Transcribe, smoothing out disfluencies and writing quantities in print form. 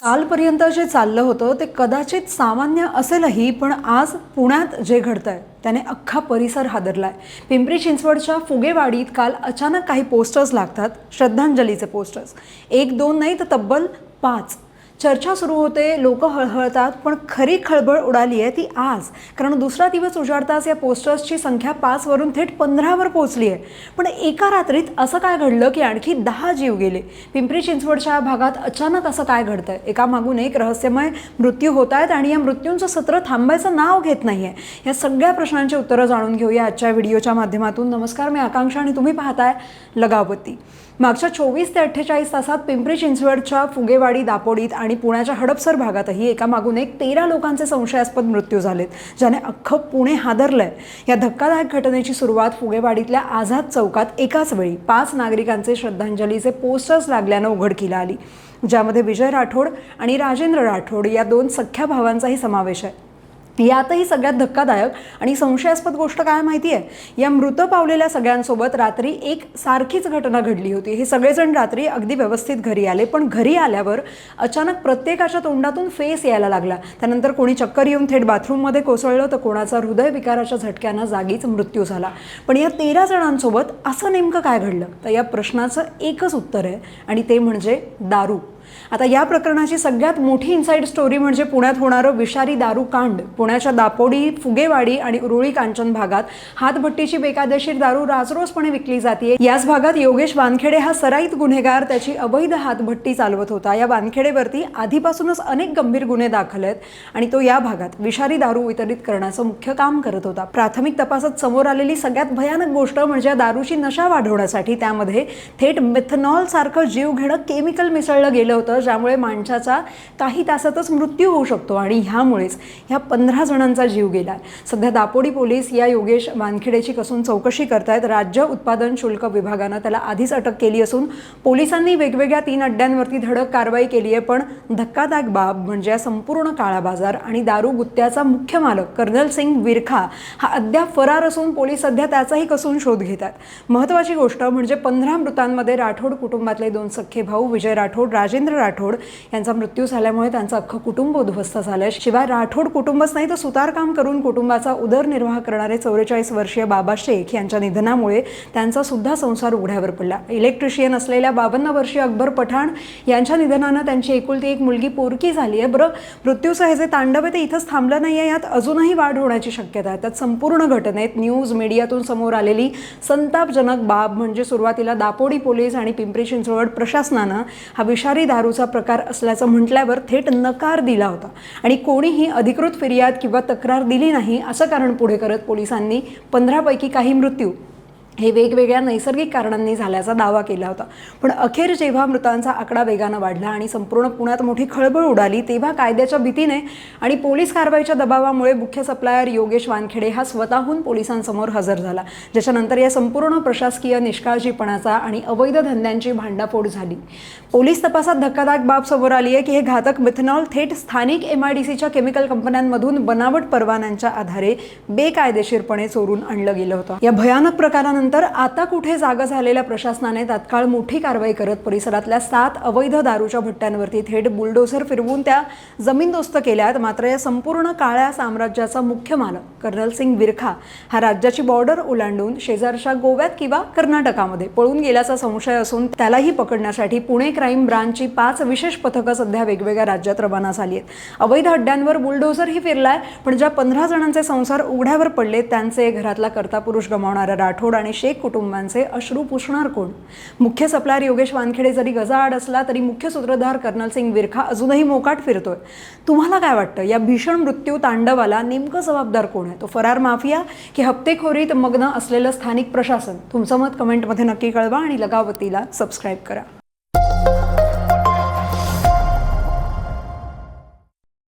कालपर्यंत जे चाललं होतं ते कदाचित सामान्य असेलही, पण आज पुण्यात जे घडतंय त्याने अख्खा परिसर हादरलाय। पिंपरी चिंचवडच्या फुगेवाडीत काल अचानक काही पोस्टर्स लागतात, श्रद्धांजलीचे पोस्टर्स। एक दोन नाही तर तब्बल 5। चर्चा सुरू होते, लोक हळहळतात, पण खरी खळबळ उडाली आहे ती आज। कारण दुसरा दिवस उजाडताच या पोस्टर्सची संख्या 5 वरून थेट 15 वर पोहोचली आहे। पण एका रात्रीत असं काय घडलं की आणखी 10 जीव गेले? पिंपरी चिंचवडच्या भागात अचानक असं काय घडतंय? एकामागून एक रहस्यमय मृत्यू होत आहेत आणि या मृत्यूंचं सत्र थांबायचं नाव घेत नाहीये। या सगळ्या प्रश्नांची उत्तरं जाणून घेऊया आजच्या व्हिडिओच्या माध्यमातून। नमस्कार, मी आकांक्षा आणि तुम्ही पाहताय लगावती। मागच्या 24 ते 48 तासात पिंपरी चिंचवडच्या फुगेवाडी, दापोडीत आणि पुण्याच्या हडपसर भागातही एकामागून एक 13 लोकांचे संशयास्पद मृत्यू झालेत, ज्याने अख्खं पुणे हादरलंय। या धक्कादायक घटनेची सुरुवात फुगेवाडीतल्या आझाद चौकात एकाच वेळी 5 नागरिकांचे श्रद्धांजलीचे पोस्टर्स लागल्यानं उघडकीला आली, ज्यामध्ये विजय राठोड आणि राजेंद्र राठोड या 2 सख्ख्या भावांचाही समावेश आहे। यातही सगळ्यात धक्कादायक आणि संशयास्पद गोष्ट काय माहिती आहे? या मृत पावलेल्या सगळ्यांसोबत रात्री एक सारखीच घटना घडली होती। हे सगळेजण रात्री अगदी व्यवस्थित घरी आले, पण घरी आल्यावर अचानक प्रत्येकाच्या तोंडातून फेस यायला लागला। त्यानंतर कोणी चक्कर येऊन थेट बाथरूममध्ये कोसळलं, तर कोणाचा हृदयविकाराच्या झटक्यानं जागीच मृत्यू झाला। पण या 13 जणांसोबत असं नेमकं काय घडलं? तर या प्रश्नाचं एकच उत्तर आहे आणि ते म्हणजे दारू। आता या प्रकरणाची सगळ्यात मोठी इनसाइड स्टोरी म्हणजे पुण्यात होणारं विषारी दारू कांड। पुण्याच्या दापोडी, फुगेवाडी आणि उरुळी कांचन भागात हातभट्टीची बेकायदेशीर दारू राजरोसपणे विकली जाते। याच भागात योगेश वानखेडे हा सराईत गुन्हेगार त्याची अवैध हातभट्टी चालवत होता। या वानखेडेवरती आधीपासूनच अनेक गंभीर गुन्हे दाखल आहेत आणि तो या भागात विषारी दारू वितरित करण्याचं मुख्य काम करत होता। प्राथमिक तपासात समोर आलेली सगळ्यात भयानक गोष्ट म्हणजे दारूची नशा वाढवण्यासाठी त्यामध्ये थेट मिथेनॉल सारखं जीवघेणं केमिकल मिसळलं गेलं होतं, ज्यामुळे माणसाचा काही तासातच मृत्यू होऊ शकतो आणि ह्यामुळेच ह्या 15 जणांचा जीव गेला। सध्या दापोडी पोलीस या योगेश वानखेडेची कसून चौकशी करतायत। राज्य उत्पादन शुल्क विभागानं त्याला आधीच अटक केली असून पोलिसांनी वेगवेगळ्या 3 अड्ड्यांवरती धडक कारवाई केली आहे। पण धक्कादायक बाब म्हणजे संपूर्ण काळा बाजार आणि दारू गुत्त्याचा मुख्य मालक कर्नल सिंग विरखा हा अद्याप फरार असून पोलीस सध्या त्याचाही कसून शोध घेतात। महत्त्वाची गोष्ट म्हणजे 15 मृतांमध्ये राठोड कुटुंबातले 2 सख्खे भाऊ विजय राठोड, राजेंद्र राठोड यांचा मृत्यू झाल्यामुळे त्यांचं अख्खं कुटुंब उद्ध्वस्त झालंय। शिवाय राठोड कुटुंबच नाही तर सुतारकाम करून कुटुंबाचा उदरनिर्वाह करणारे 44 वर्षीय बाबा शेख यांच्या निधनामुळे त्यांचा सुद्धा संसार उघड्यावर पडला। इलेक्ट्रिशियन असलेल्या 52 वर्षीय अकबर पठाण यांच्या निधनानं त्यांची एकुलती एक मुलगी पोरकी झाली आहे। बरं, मृत्यूचं हे जे तांडव आहे ते इथंच थांबलं नाहीये, यात अजूनही वाढ होण्याची शक्यता आहे। त्यात संपूर्ण घटनेत न्यूज मीडियातून समोर आलेली संतापजनक बाब म्हणजे सुरुवातीला दापोडी पोलीस आणि पिंपरी चिंचवड प्रशासनानं हा विषारी दारूचा प्रकार असल्याचं म्हटल्यावर थेट नकार दिला होता आणि कोणीही अधिकृत फिर्याद किंवा तक्रार दिली नाही असं कारण पुढे करत पोलिसांनी 15 पैकी काही मृत्यू हे वेगवेगळ्या नैसर्गिक कारणांनी झाल्याचा दावा केला होता। पण अखेर जेव्हा मृतांचा आकडा वेगानं वाढला आणि संपूर्ण पुण्यात मोठी खळबळ उडाली, तेव्हा कायद्याच्या भीतीने आणि पोलीस कारवाईच्या दबावामुळे मुख्य सप्लायर योगेश वानखेडे हा स्वतःहून पोलिसांसमोर हजर झाला, ज्याच्यानंतर या संपूर्ण प्रशासकीय निष्काळजीपणाचा आणि अवैध धंद्यांची भांडाफोड झाली। पोलीस तपासात धक्कादायक बाब समोर आली आहे की हे घातक मिथेनॉल थेट स्थानिक MIDCच्या केमिकल कंपन्यांमधून बनावट परवान्यांच्या आधारे बेकायदेशीरपणे चोरून आणलं गेलं होतं। या भयानक प्रकारानंतर आता कुठे जागा झालेल्या प्रशासनाने तात्काळ मोठी कारवाई करत परिसरातल्या 7 अवैध दारूच्या भट्ट्यांवरती थेट बुलडोझर फिरवून त्या जमीनदोस्त केल्यात। मात्र या संपूर्ण काळ्या साम्राज्याचा मुख्य मालक कर्नल सिंग विरखा हा राज्याची बॉर्डर ओलांडून शेजारच्या गोव्यात किंवा कर्नाटकामध्ये पळून गेल्याचा संशय असून त्यालाही पकडण्यासाठी पुणे क्राईम ब्रांचची 5 विशेष पथकं सध्या वेगवेगळ्या राज्यात रवाना झाली आहेत। अवैध अड्ड्यांवर बुलडोझरही फिरलाय, पण ज्या 15 जणांचे संसार उघड्यावर पडले त्यांचे घरातला कर्ता पुरुष गमावणारा राठोड आणि शेख कुटुंबांचे अश्रू पुसणार कोण? मुख्य सप्लायर योगेश वानखेडे जरी गजाआड असला तरी मुख्य सूत्रधार कर्नल सिंग विरखा अजूनही मोकाट फिरतोय। तुम्हाला काय वाटतं, या भीषण मृत्यू तांडवाला नेमकं जबाबदार कोण आहे? तो फरार माफिया की हप्तेखोरीत मग्न असलेलं स्थानिक प्रशासन? तुमचं मत कमेंटमध्ये नक्की कळवा आणि लगावतीला सबस्क्राईब करा।